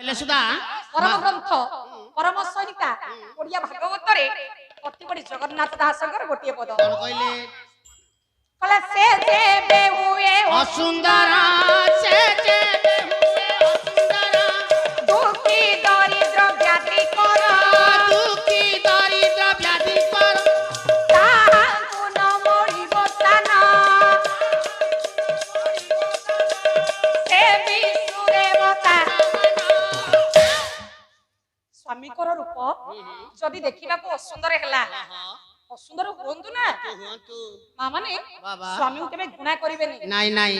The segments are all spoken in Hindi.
ହେଲେ ସୁଧା परम ग्रंथ परम सहिता ओडिया भागवत रे अति बड़ी जगन्नाथ दासकर गोटिए पद कौन कहले कला से जेबे हुए असुंदरा से जेबे हुए असुंदरा दुखी दरिद्र व्याधि कर दुखी दरिद्र व्याधि कर ताहांकु न मोड़िब स्थान से विष्णुदेवता स्वामी को रूप जदि देखा असुंदर है असुंदर हुंतु ना माँ माने स्वामी के घृणा करेंगे नाई नाई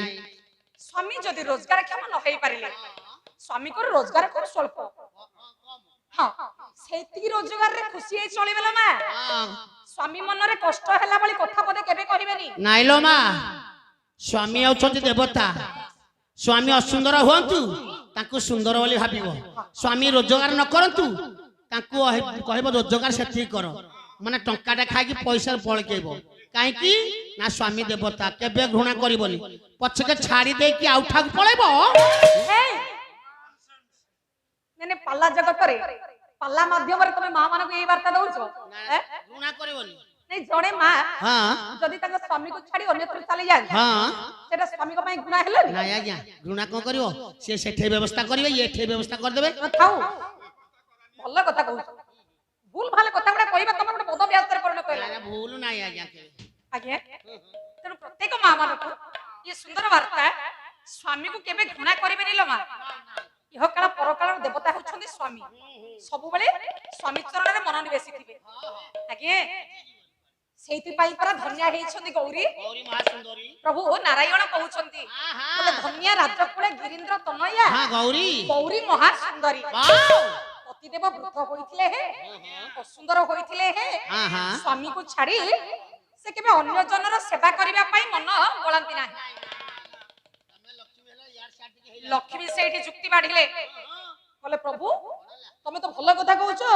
स्वामी जदि रोजगार क्षम न हो पारे स्वामी को रोजगार कर स्वल्प हाँ से रोजगार रे खुशी चलिबे लो माँ स्वामी मन रे कष्ट हैला बली कथा पदे केबे कहिबेनी नाई लो माँ स्वामी औछंती देवता स्वामी असुंदर हुंतु ताकू सुंदर बोली भाबिबो स्वामी रोजगार न करंतु ताकू कहबो रोजगार सेठी करो माने टंकाटा खाई पैसा पळकेबो काहे की ना स्वामी देवता केबे घृणा करिवोनी पछके छाड़ी दे कि आउठा को पळेबो ने पाला जगत रे पाला माध्यम रे तमे मां माने को ए वार्ता दउछो घृणा करिवोनी नहीं जड़े मां हां जदी तंग स्वामी को छाड़ी अन्यत्र चली जाय हां सेटा स्वामी को पई गुना हेलनी ना आज्ञा घृणा को करिवो से सेठे व्यवस्था करिवे ये ठे व्यवस्था कर देबे थाउ भल्ला कथा कहू भूल भाले कथा गुडा कहिबा तमे गुडा बद व्यास रे करन कहला ना भूल ना आज्ञा आज्ञा तेनु प्रत्येक मां मान को ये सुंदर वार्ता स्वामी को केबे घृणा करिबे नी लो मां इह काल परकाल देवता होछन्ती स्वामी सब बेले स्वामी चरण रे मन निवेशी थिबे आज्ञा सेति पाई पर धन्य हेछन्ती गौरी गौरी महासुंदरी प्रभु नारायण कहउछन्ती बोले धन्य राजकुले गिरीन्द्र तनया हां गौरी गौरी महासुंदरी वाओ पतिदेव वृद्ध होइथिले हे सुंदर होइथिले हे स्वामी को छाड़ी से केबे अन्य जनर सेवा करिबा पई मन बोलंती नाही लक्ष्मी सेठी जुक्ति बाढिले बोले प्रभु तमे तो भलो कथा कहउछो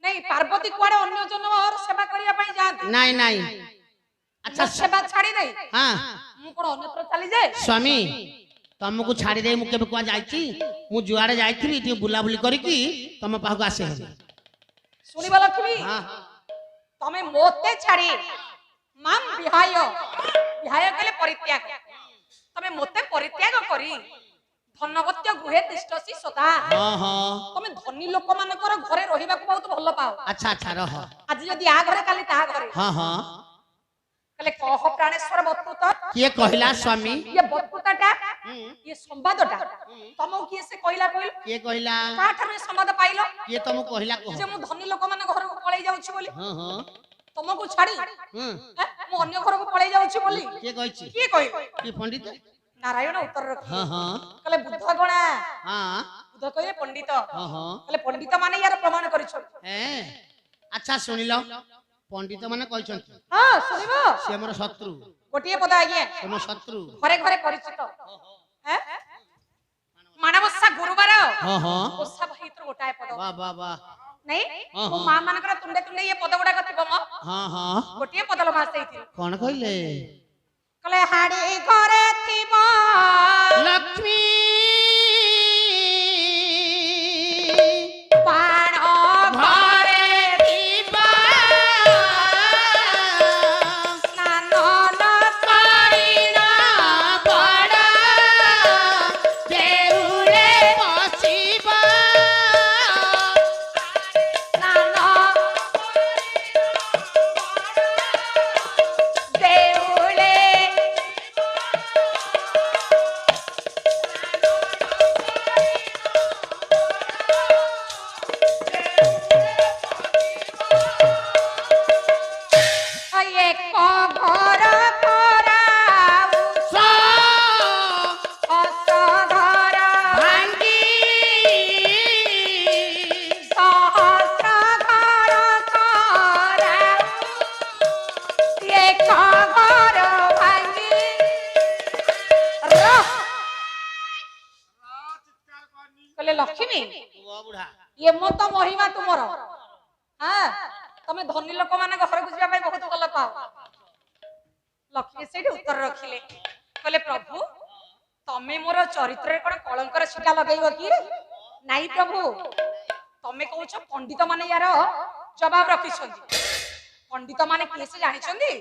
नहीं पार्वती कुआडे अन्य जनर सेवा करिया पई जाती नहीं नहीं अच्छा सेवा छाड़ी नहीं हां मु कोन अन्यत्र चली जाय स्वामी तुमको छाड़ी दे मु केबे कुआ जाईची मु जुआड़े जाईथि ती बुला बुली करी की तुम पाहु आसे सुनिबा लक्ष्मी हां तमे मोते छाड़ी माम विहाय विहाय कले परित्याग तमे मोते परित्याग करी धनवत्य गृहे तिष्ठसी सदा हां हां तमे धनी लोक मानकर घरे रहिबा को बहुत भलो पाओ अच्छा अच्छा रह आज जदी आ घरे काली ता घरे हां हां कले कह प्राणेश्वर बत्तुत किए कहला स्वामी ये बत्तुताटा ये संवादटा तमो किए से कहला कहल किए कहला काठर संवाद पाइलो किए तुम कहला कह जे मु धनी लोक मान घर को पळै जाउछि बोली हां हां तमको छाड़ी मु अन्य घर को पळै जाउछि बोली किए कहछि की कहि की पंडित नारायण उत्तर रख हां हां कले बुद्ध गणा हां बुद्ध कहले पंडित हां हां कले पंडित माने यार प्रमाण करिछ अच्छा सुनिलो पंडित माने कहछंती हां सुनिबो से हमर शत्रु गोटिए पद आगे से हमर शत्रु घरे घरे परिचित हैं मानवसा गुरुवार हां हां ओसा भीतर गोटाए पद वाह वाह वाह नहीं ओ मां मानकर तुंडे तुंडे ये पद गुडा कथिबो म हां हां गोटिए पद ल भास देइथि कोन कहले कले हाडी घरे थिबो लक्ष्मी पाण घरे थिबो स्नान न करिना बड़ा देउले बसिबा स्नान देउले एक घर कराऊ अस घर भांगी सहस्र घर कराऊ एक घर भांगी कहले लक्ष्मी वो बुढ़ा ये मत महिमा तुमर हाँ तमे धनी लोक मान घर को जाय बहुत भल पाओ लक्ष्मी से उत्तर रखिले कहले प्रभु तमे मोर चरित्र रे कोन कलंकर छिटा लगैबो कि ନାଇଁ ପ୍ରଭୁ ତମେ କହୁଛ ପଣ୍ଡିତ ମାନେ ୟାର ଜବାବ ରଖିଛନ୍ତି। ପଣ୍ଡିତ ମାନେ କିଏ ସେ ଜାଣିଛନ୍ତି?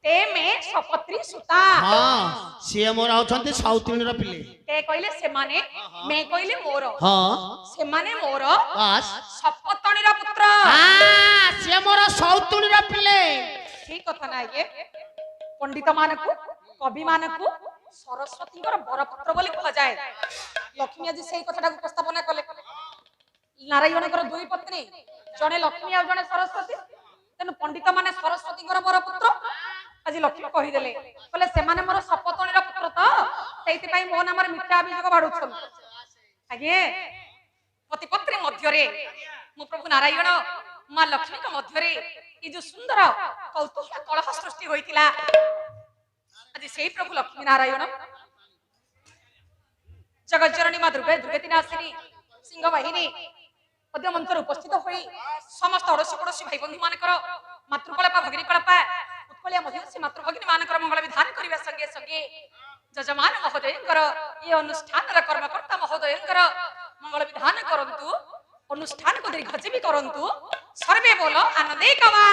ते में सपत्री सुता हाँ सी मोर आउछंती साउथीर पिले ते कहले से माने मैं कहले मोर हाँ से माने मोर बस सपतणीर पुत्र हाँ सी मोर साउथीर पिले ठीक कथा ना ये पंडित मानकु कवि मानकु सरस्वती बरपुत्र बोली कह जाए। लक्ष्मी आज से कथा उपस्थापना कले नारायण दुई पत्नी जने लक्ष्मी और जने सरस्वती तेनु पंडित माने सरस्वती बरपुत्र आज लक्ष्मी कहीदेले कहले से माने मोर सपतणीर पुत्र तो सेति पई मो नाम मिथ्या अभियोग बाढुछन आगे पति पत्नी मध्य रे मो प्रभु नारायण मां लक्ष्मी का मध्य रे ये जो सुंदर कौतूहल कलह सृष्टि होइतिला आज सेही प्रभु लक्ष्मी नारायण जगज्जननी मां दुर्गति नाशिनी सिंह वाहिनी पद्य मंत्र उपस्थित होई समस्त अड़ोसी पड़ोसी भाई बंधु मानकर मातृकलापा भगिनी कलापा उत्कलिया मध्यसी मातृभगिनी मानकर मंगल विधान करबा संगे संगे जजमान महोदयंकर ये अनुष्ठान कर्मकर्ता महोदयंकर मंगल विधान करंतु अनुष्ठान को दीर्घजीवी करंतु सर्वे बोलो आनंदे कवा।